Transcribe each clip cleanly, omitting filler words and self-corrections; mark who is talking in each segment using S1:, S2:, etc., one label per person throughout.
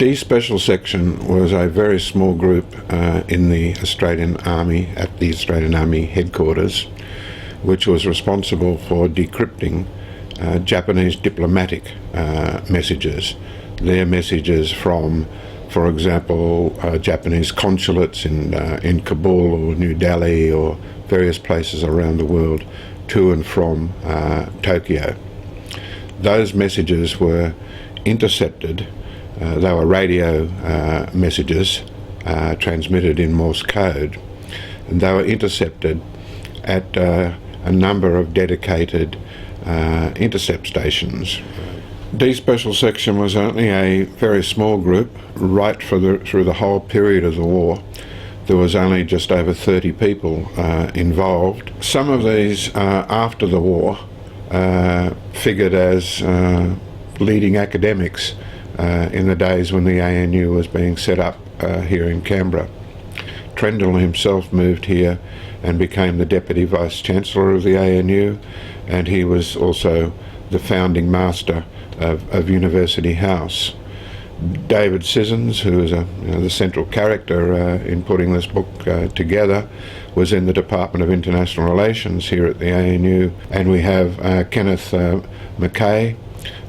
S1: D Special Section was a very small group in the Australian Army, at the Australian Army headquarters, which was responsible for decrypting Japanese diplomatic messages. Their messages from, for example, Japanese consulates in Kabul or New Delhi or various places around the world to and from Tokyo. Those messages were intercepted. They were radio messages transmitted in Morse code, and they were intercepted at a number of dedicated intercept stations. D Special Section was only a very small group. Right through the whole period of the war, there was only just over 30 people involved. Some of these, after the war, figured as leading academics in the days when the ANU was being set up here in Canberra. Trendall himself moved here and became the Deputy Vice-Chancellor of the ANU, and he was also the founding master of University House. David Sissons, who is the central character in putting this book together, was in the Department of International Relations here at the ANU, and we have Kenneth McKay,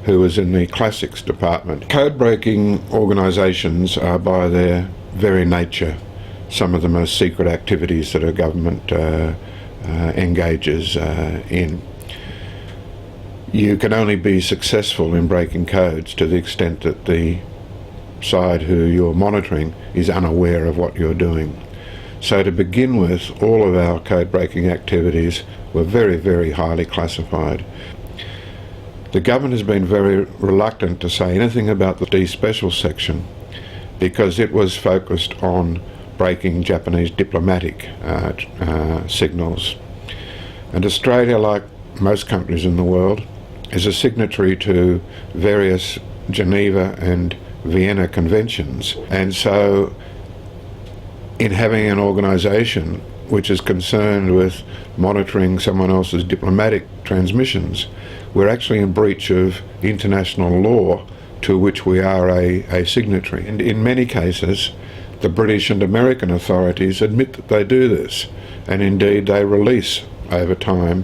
S1: who was in the Classics Department. Code-breaking organisations are by their very nature some of the most secret activities that a government engages in. You can only be successful in breaking codes to the extent that the side who you're monitoring is unaware of what you're doing. So to begin with, all of our code-breaking activities were very, very highly classified. The government has been very reluctant to say anything about the D Special Section because it was focused on breaking Japanese diplomatic signals. And Australia, like most countries in the world, is a signatory to various Geneva and Vienna conventions, and so in having an organisation which is concerned with monitoring someone else's diplomatic transmissions, we're actually in breach of international law to which we are a signatory. And in many cases, the British and American authorities admit that they do this, and indeed they release over time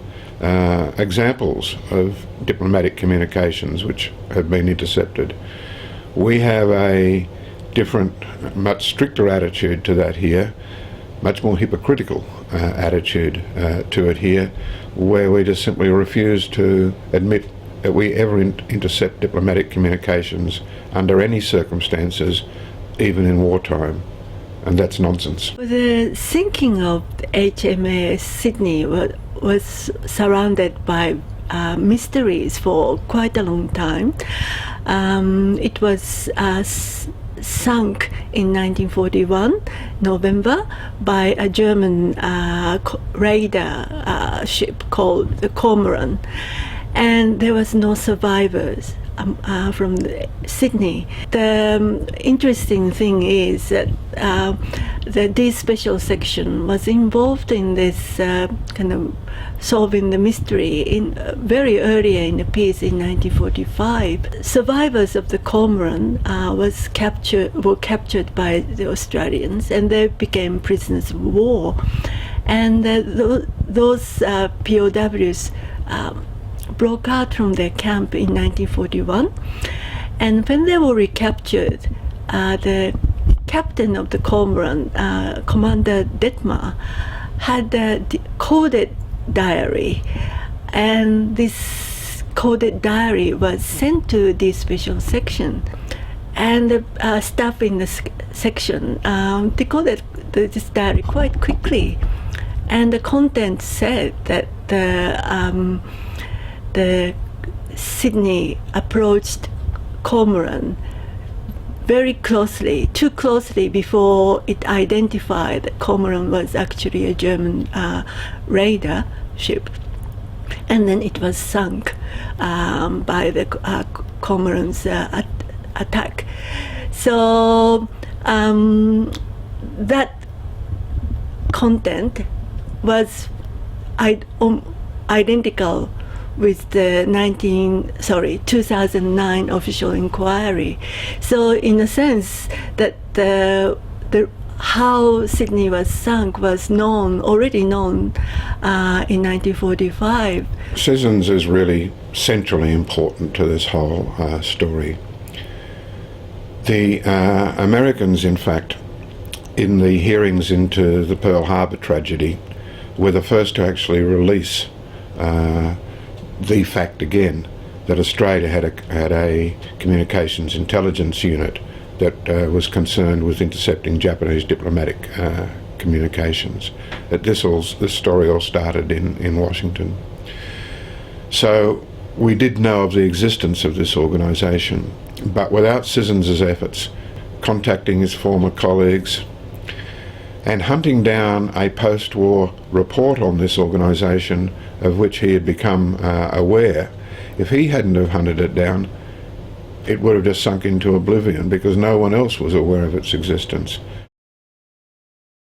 S1: examples of diplomatic communications which have been intercepted. We have a different, much stricter attitude to that here, much more hypocritical attitude to it here, where we just simply refuse to admit that we ever intercept diplomatic communications under any circumstances, even in wartime. And that's nonsense.
S2: The sinking of the HMAS Sydney was surrounded by mysteries for quite a long time. It was sunk in 1941, November, by a German raider ship called the Cormoran, and there was no survivors from Sydney. The interesting thing is that the D Special Section was involved in this kind of solving the mystery very early in the piece in 1945. Survivors of the Cormoran were captured by the Australians, and they became prisoners of war. And those POWs broke out from their camp in 1941, and when they were recaptured, the captain of the Cormoran, Commander Detmar, had a coded diary, and this coded diary was sent to the Special Section, and the staff in the section decoded this diary quite quickly, and the content said that the Sydney approached Cormoran very closely, too closely, before it identified that Cormoran was actually a German raider ship, and then it was sunk by the Cormoran's attack. So that content was identical with the 2009 official inquiry. So in a sense that the how Sydney was sunk was already known in 1945.
S1: Sissons is really centrally important to this whole story. The Americans, in fact, in the hearings into the Pearl Harbor tragedy, were the first to actually release the fact again that Australia had a communications intelligence unit that was concerned with intercepting Japanese diplomatic communications. That this story all started in Washington. So we did know of the existence of this organisation, but without Sissons's efforts, contacting his former colleagues and hunting down a post-war report on this organisation of which he had become aware, if he hadn't have hunted it down, it would have just sunk into oblivion because no one else was aware of its existence.